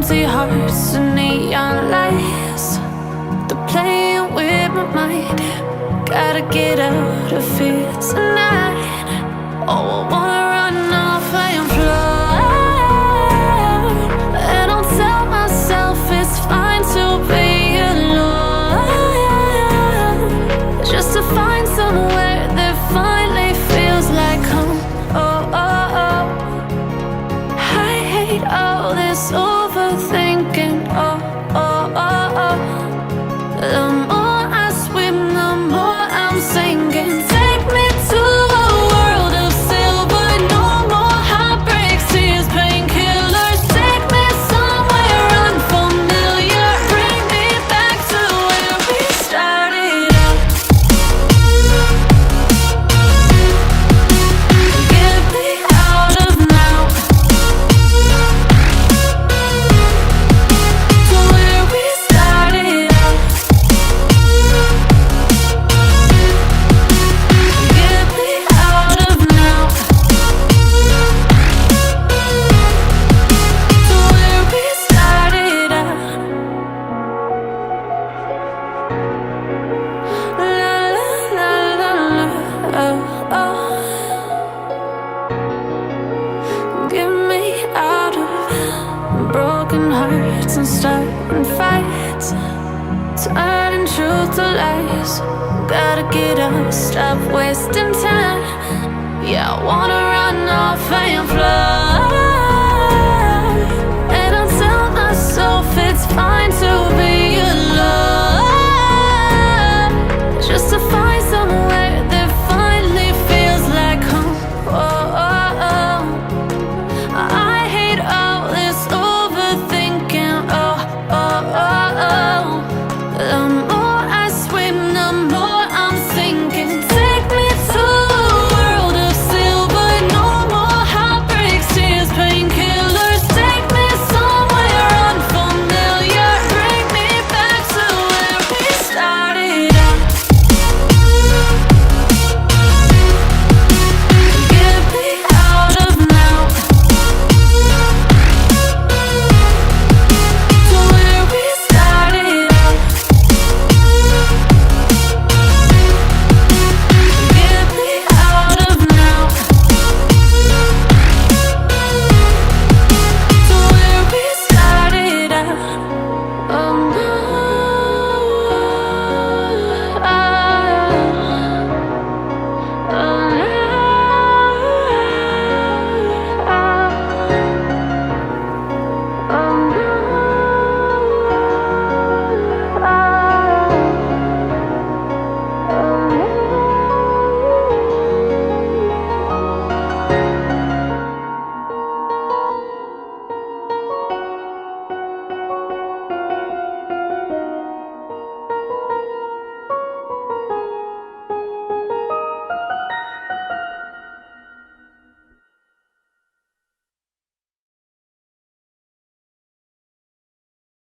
empty hearts and neon lights. They're playing with my mind. Gotta get out of here tonight. Oh, I wanna run off and fly. And I'll tell myself it's fine to be alone, just to find somewhere that finally feels like home. Oh, oh, oh. I hate all this overthinking. Oh, oh, oh, oh. The more I swim, the more I'm sinking. Take me to a world of silver. No more heartbreaks, tears, painkillers. Take me somewhere unfamiliar. Bring me back to where we started out. Get me out of now, to where we started out. Get me out of now, to where we started out. La la la la la, oh, oh. Get me out of broken hearts and starting fights, turning truth to lies. Gotta get up, stop wasting time. Yeah, I wanna run off and fly. And I'll tell myself it's fine to be alone, just to find somewhere that finally feels like home. Oh, oh, oh. I hate all this overthinking. Oh, oh, oh, oh. The more I swim, the more I'm sinking. Take me to a world of silver. No more heartbreaks, tears, painkillers. Take me somewhere unfamiliar. Bring me back to where we started out. Get me out of now, to where we started out. Get me out of now, to where we started out. Oh, no.